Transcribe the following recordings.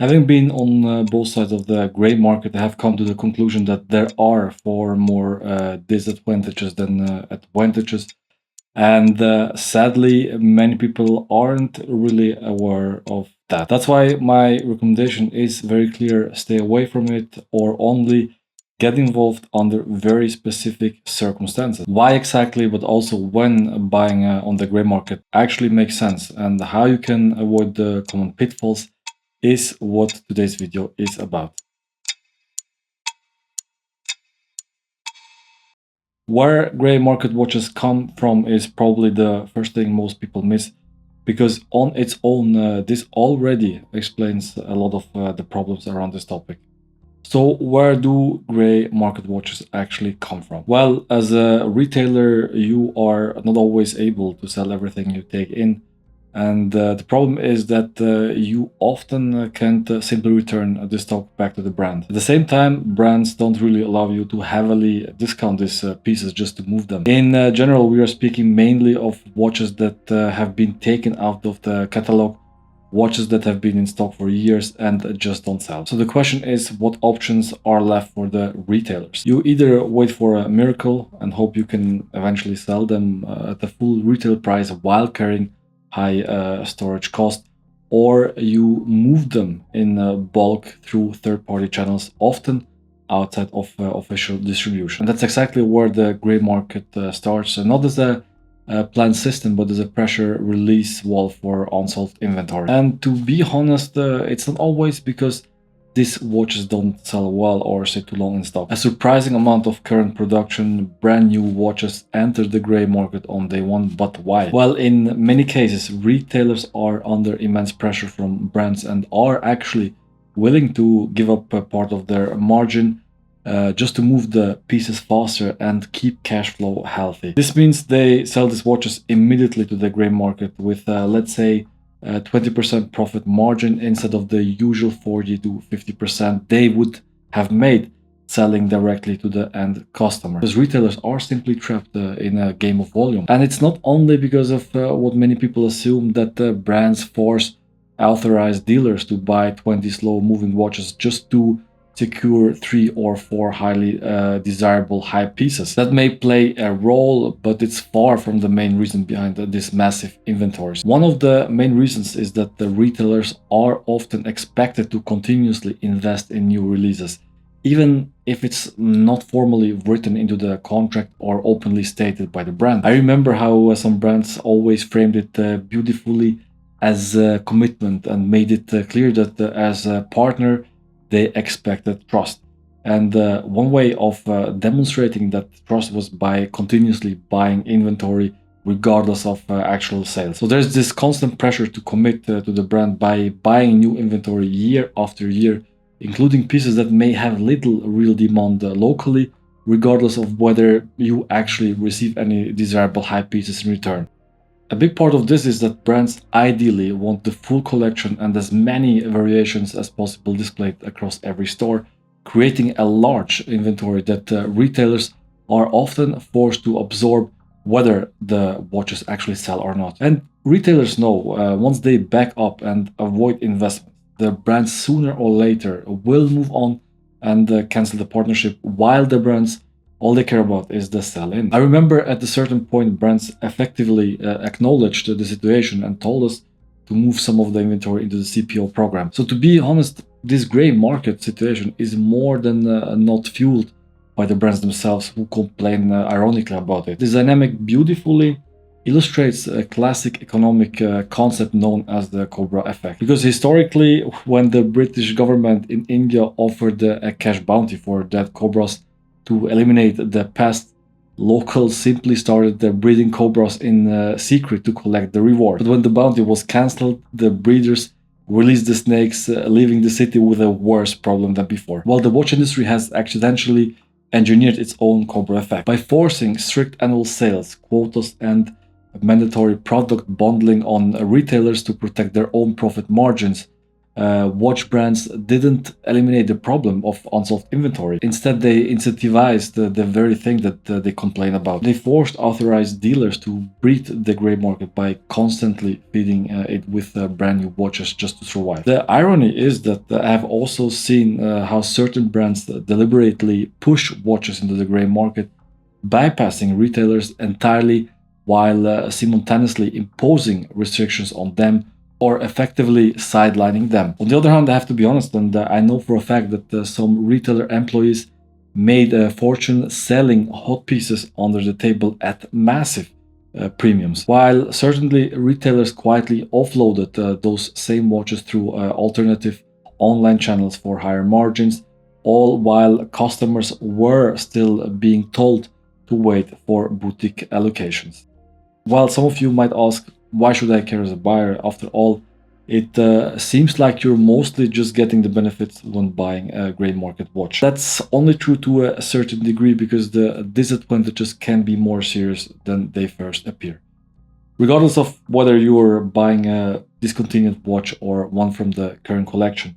Having been on both sides of the gray market, I have come to the conclusion that there are far more disadvantages than advantages. And sadly, many people aren't really aware of that. That's why my recommendation is very clear: stay away from it or only get involved under very specific circumstances. Why exactly, but also when buying on the gray market actually makes sense, and how you can avoid the common pitfalls is what today's video is about. Where gray market watches come from is probably the first thing most people miss, because on its own, this already explains a lot of the problems around this topic. So, where do gray market watches actually come from? Well, as a retailer, you are not always able to sell everything you take in. And the problem is that you often can't simply return the stock back to the brand. At the same time, brands don't really allow you to heavily discount these pieces just to move them. In general, we are speaking mainly of watches that have been taken out of the catalog, watches that have been in stock for years and just don't sell. So the question is, what options are left for the retailers? You either wait for a miracle and hope you can eventually sell them at the full retail price while carrying high storage cost, or you move them in bulk through third-party channels, often outside of official distribution. And that's exactly where the gray market starts, not as a planned system, but as a pressure release valve for unsold inventory. And to be honest, it's not always because these watches don't sell well or stay too long in stock. A surprising amount of current production, brand new watches enter the gray market on day one, but why? Well, in many cases, retailers are under immense pressure from brands and are actually willing to give up a part of their margin just to move the pieces faster and keep cash flow healthy. This means they sell these watches immediately to the gray market with, let's say, 20% profit margin instead of the usual 40 to 50% they would have made selling directly to the end customer. Because retailers are simply trapped in a game of volume. And it's not only because of what many people assume, that brands force authorized dealers to buy 20 slow moving watches just to secure 3 or 4 highly desirable hype pieces. That may play a role, but it's far from the main reason behind this massive inventories. One of the main reasons is that the retailers are often expected to continuously invest in new releases, even if it's not formally written into the contract or openly stated by the brand. I remember how some brands always framed it beautifully as a commitment and made it clear that as a partner they expected trust. And one way of demonstrating that trust was by continuously buying inventory regardless of actual sales. So there's this constant pressure to commit to the brand by buying new inventory year after year, including pieces that may have little real demand locally, regardless of whether you actually receive any desirable hype pieces in return. A big part of this is that brands ideally want the full collection and as many variations as possible displayed across every store, creating a large inventory that retailers are often forced to absorb whether the watches actually sell or not. And retailers know once they back up and avoid investment, the brands sooner or later will move on and cancel the partnership, while the brands all they care about is the sell-in. I remember at a certain point, brands effectively acknowledged the situation and told us to move some of the inventory into the CPO program. So to be honest, this gray market situation is more than not fueled by the brands themselves, who complain ironically about it. This dynamic beautifully illustrates a classic economic concept known as the Cobra effect. Because historically, when the British government in India offered a cash bounty for dead cobras to eliminate the pest, locals simply started breeding cobras in secret to collect the reward. But when the bounty was cancelled, the breeders released the snakes, leaving the city with a worse problem than before. While the watch industry has accidentally engineered its own Cobra effect by forcing strict annual sales quotas and mandatory product bundling on retailers to protect their own profit margins, watch brands didn't eliminate the problem of unsold inventory. Instead, they incentivized the very thing that they complain about. They forced authorized dealers to breed the gray market by constantly feeding it with brand new watches just to survive. The irony is that I have also seen how certain brands deliberately push watches into the gray market, bypassing retailers entirely while simultaneously imposing restrictions on them or effectively sidelining them. On the other hand, I have to be honest, and I know for a fact that some retailer employees made a fortune selling hot pieces under the table at massive premiums, while certainly retailers quietly offloaded those same watches through alternative online channels for higher margins, all while customers were still being told to wait for boutique allocations. While some of you might ask, why should I care as a buyer? After all, it seems like you're mostly just getting the benefits when buying a gray market watch. That's only true to a certain degree because the disadvantages can be more serious than they first appear. Regardless of whether you're buying a discontinued watch or one from the current collection,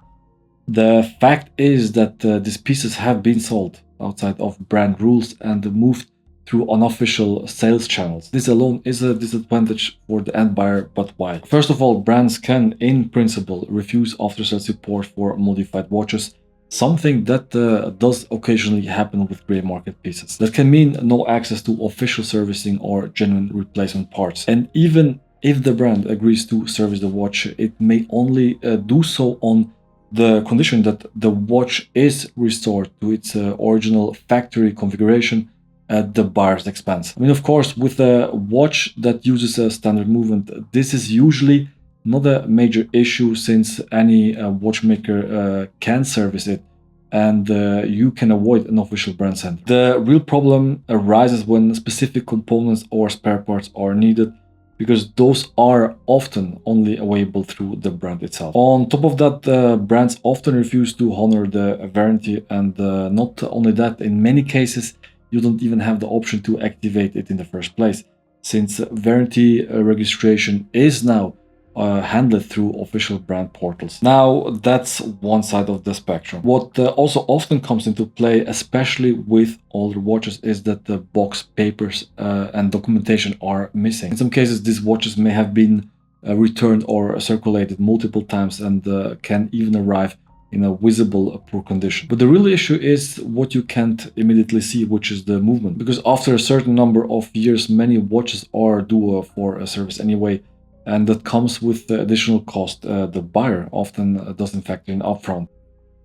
the fact is that these pieces have been sold outside of brand rules and moved through unofficial sales channels. This alone is a disadvantage for the end buyer, but why? First of all, brands can, in principle, refuse after-sales support for modified watches, something that does occasionally happen with gray market pieces. That can mean no access to official servicing or genuine replacement parts. And even if the brand agrees to service the watch, it may only do so on the condition that the watch is restored to its original factory configuration at the buyer's expense. I mean, of course, with a watch that uses a standard movement, this is usually not a major issue since any watchmaker can service it and you can avoid an official brand center. The real problem arises when specific components or spare parts are needed, because those are often only available through the brand itself. On top of that, brands often refuse to honor the warranty, and not only that, in many cases, you don't even have the option to activate it in the first place, since warranty registration is now handled through official brand portals. Now, that's one side of the spectrum. What also often comes into play, especially with older watches, is that the box papers and documentation are missing. In some cases, these watches may have been returned or circulated multiple times and can even arrive in a visible poor condition. But the real issue is what you can't immediately see, which is the movement. Because after a certain number of years, many watches are due for a service anyway, and that comes with the additional cost the buyer often doesn't factor in upfront.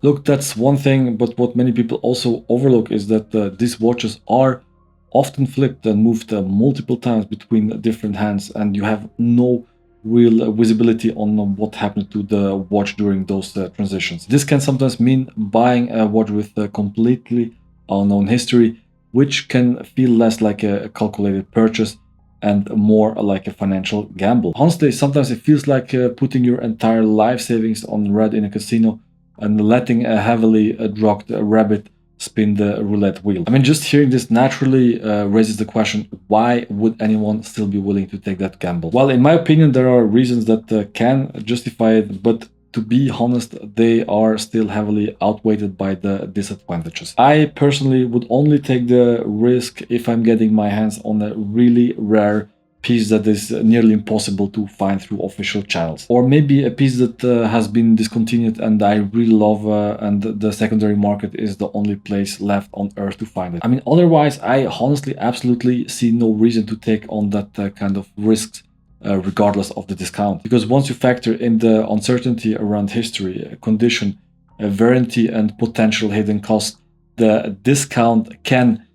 Look, that's one thing, but what many people also overlook is that these watches are often flipped and moved multiple times between different hands, and you have no real visibility on what happened to the watch during those transitions. This can sometimes mean buying a watch with a completely unknown history, which can feel less like a calculated purchase and more like a financial gamble. Honestly, sometimes it feels like putting your entire life savings on red in a casino and letting a heavily drugged rabbit spin the roulette wheel. I mean, just hearing this naturally raises the question, why would anyone still be willing to take that gamble? Well, in my opinion, there are reasons that can justify it, but to be honest, they are still heavily outweighed by the disadvantages. I personally would only take the risk if I'm getting my hands on a really rare piece that is nearly impossible to find through official channels. Or maybe a piece that has been discontinued and I really love and the secondary market is the only place left on earth to find it. I mean, otherwise, I honestly absolutely see no reason to take on that kind of risks regardless of the discount. Because once you factor in the uncertainty around history, condition, warranty, and potential hidden costs, the discount can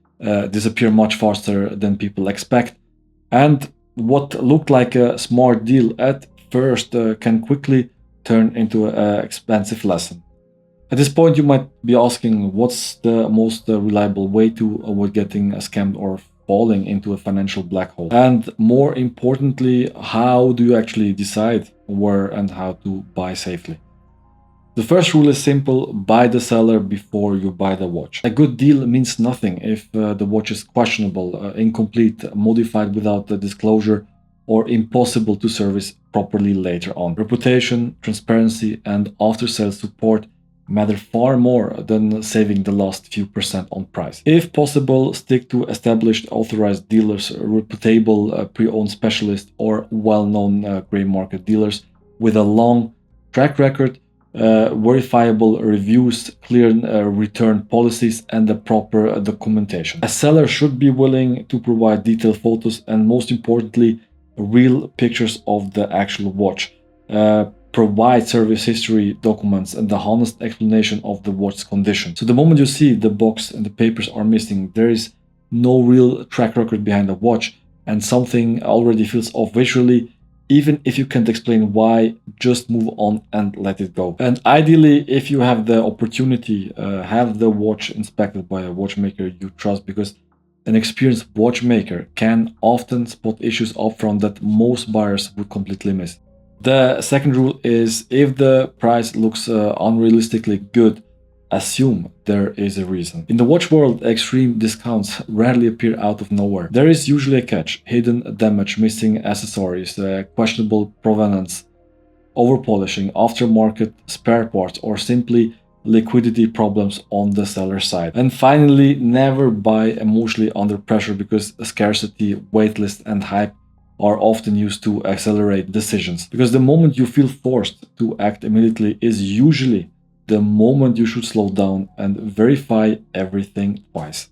disappear much faster than people expect. And what looked like a smart deal at first can quickly turn into an expensive lesson. At this point, you might be asking, what's the most reliable way to avoid getting scammed or falling into a financial black hole? And more importantly, how do you actually decide where and how to buy safely? The first rule is simple: buy the seller before you buy the watch. A good deal means nothing if the watch is questionable, incomplete, modified without the disclosure, or impossible to service properly later on. Reputation, transparency, and after-sales support matter far more than saving the last few percent on price. If possible, stick to established authorized dealers, reputable pre-owned specialists, or well-known gray market dealers with a long track record, verifiable reviews, clear return policies, and the proper documentation. A seller should be willing to provide detailed photos and, most importantly, real pictures of the actual watch. Provide service history documents and the honest explanation of the watch's condition. So the moment you see the box and the papers are missing, there is no real track record behind the watch, and something already feels off visually. Even if you can't explain why, just move on and let it go. And ideally, if you have the opportunity, have the watch inspected by a watchmaker you trust, because an experienced watchmaker can often spot issues upfront that most buyers would completely miss. The second rule is, if the price looks unrealistically good, assume there is a reason. In the watch world, extreme discounts rarely appear out of nowhere. There is usually a catch: hidden damage, missing accessories, questionable provenance, overpolishing, aftermarket spare parts, or simply liquidity problems on the seller side. And finally, never buy emotionally under pressure, because scarcity, waitlist, and hype are often used to accelerate decisions. Because the moment you feel forced to act immediately is usually the moment you should slow down and verify everything twice.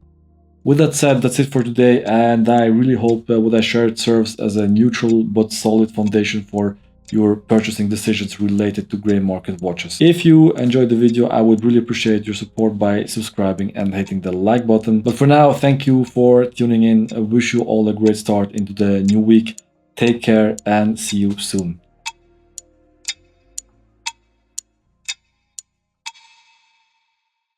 With that said, that's it for today, and I really hope what I shared serves as a neutral but solid foundation for your purchasing decisions related to gray market watches. If you enjoyed the video, I would really appreciate your support by subscribing and hitting the like button. But for now, thank you for tuning in. I wish you all a great start into the new week. Take care and see you soon.